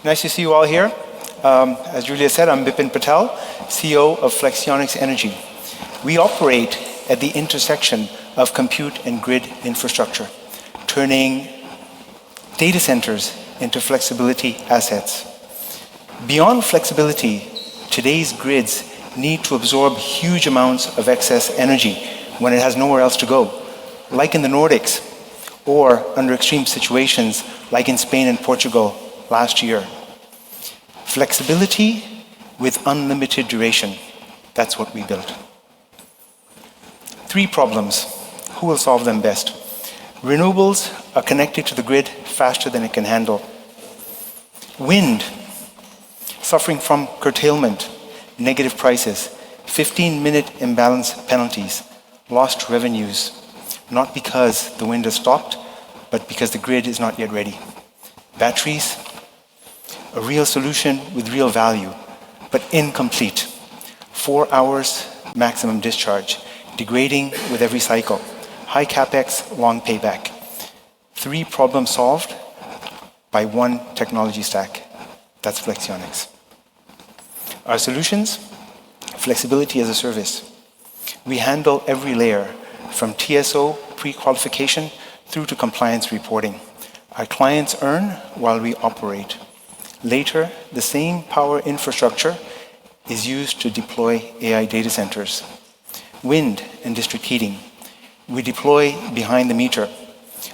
Nice to see you all here. As Julia said, I'm Bipin Patel, CEO of Flexionics Energy. We operate at the intersection of compute and grid infrastructure, turning data centers into flexibility assets. Beyond flexibility, today's grids need to absorb huge amounts of excess energy when it has nowhere else to go, like in the Nordics, or under extreme situations like in Spain and Portugal last year. Flexibility with unlimited duration, that's what we built. 3 problems. Who will solve them best? Renewables are connected to the grid faster than it can handle. Wind, suffering from curtailment, negative prices, 15-minute imbalance penalties, lost revenues, not because the wind has stopped, but because the grid is not yet ready. Batteries, a real solution with real value, but incomplete. 4 hours maximum discharge, degrading with every cycle. High capex, long payback. 3 problems solved by 1 technology stack. That's Flexionics. Our solutions, flexibility as a service. We handle every layer, from TSO pre-qualification through to compliance reporting. Our clients earn while we operate. Later, the same power infrastructure is used to deploy AI data centers. Wind and district heating. We deploy behind the meter.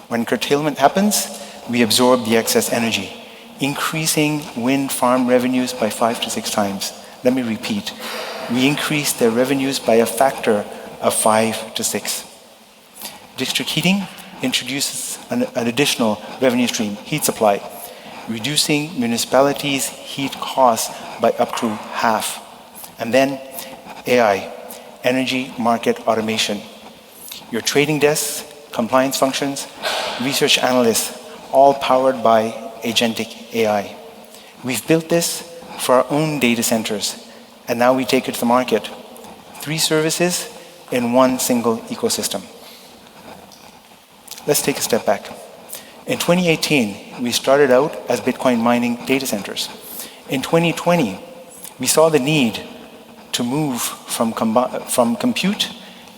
When curtailment happens, we absorb the excess energy, increasing wind farm revenues by 5 to 6 times. Let me repeat. We increase their revenues by a factor of 5 to 6. District heating introduces an additional revenue stream, heat supply, reducing municipalities' heat costs by up to half. And then AI, energy market automation. Your trading desks, compliance functions, research analysts, all powered by agentic AI. We've built this for our own data centers, and now we take it to the market. 3 services in 1 single ecosystem. Let's take a step back. In 2018, we started out as Bitcoin mining data centers. In 2020, we saw the need to move from compute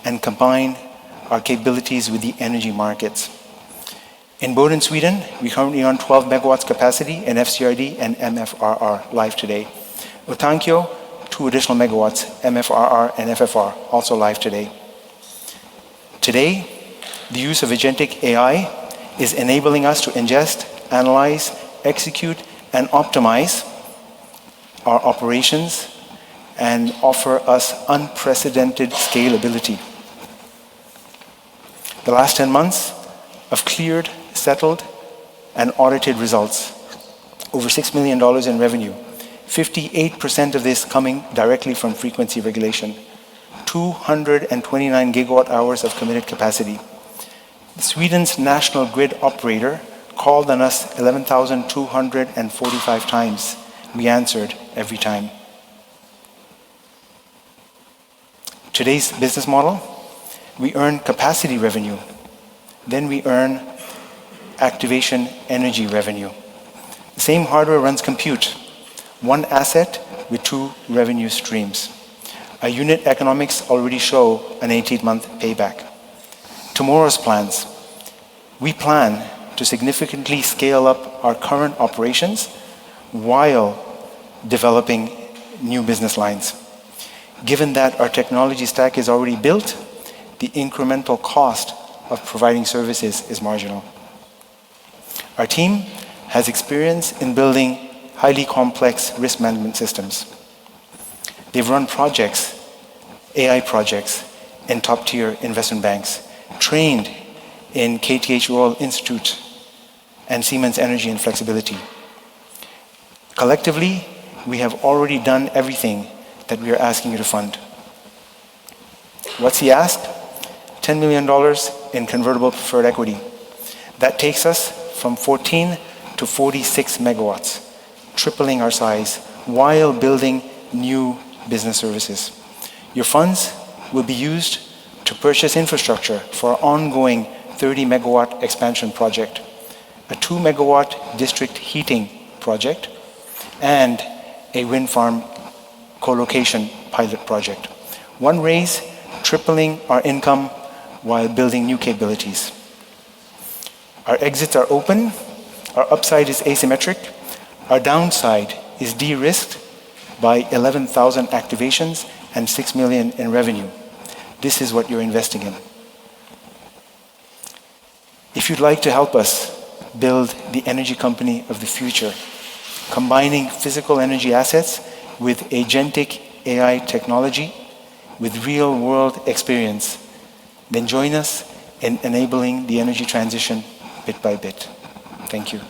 and combine our capabilities with the energy markets. In Boden, Sweden, we currently run 12 megawatts capacity in FCRD and MFRR live today. Utankyo, 2 additional megawatts, MFRR and FFR, also live today. Today, the use of agentic AI is enabling us to ingest, analyze, execute, and optimize our operations and offer us unprecedented scalability. The last 10 months of cleared, settled, and audited results. Over $6 million in revenue. 58% of this coming directly from frequency regulation. 229 gigawatt hours of committed capacity. Sweden's national grid operator called on us 11,245 times. We answered every time. Today's business model, we earn capacity revenue. Then we earn activation energy revenue. The same hardware runs compute. 1 asset with 2 revenue streams. Our unit economics already show an 18-month payback. Tomorrow's plans. We plan to significantly scale up our current operations while developing new business lines. Given that our technology stack is already built, the incremental cost of providing services is marginal. Our team has experience in building highly complex risk management systems. They've run projects, AI projects, in top-tier investment banks, trained in KTH Royal Institute and Siemens Energy and Flexibility. Collectively, we have already done everything that we are asking you to fund. What's he asked? $10 million in convertible preferred equity. That takes us from 14 to 46 megawatts, tripling our size while building new business services. Your funds will be used to purchase infrastructure for our ongoing 30 megawatt expansion project, a 2 megawatt district heating project, and a wind farm co-location pilot project. One raise, tripling our income while building new capabilities. Our exits are open, our upside is asymmetric, our downside is de-risked by 11,000 activations and 6 million in revenue. This is what you're investing in. If you'd like to help us build the energy company of the future, combining physical energy assets with agentic AI technology, with real-world experience, then join us in enabling the energy transition bit by bit. Thank you.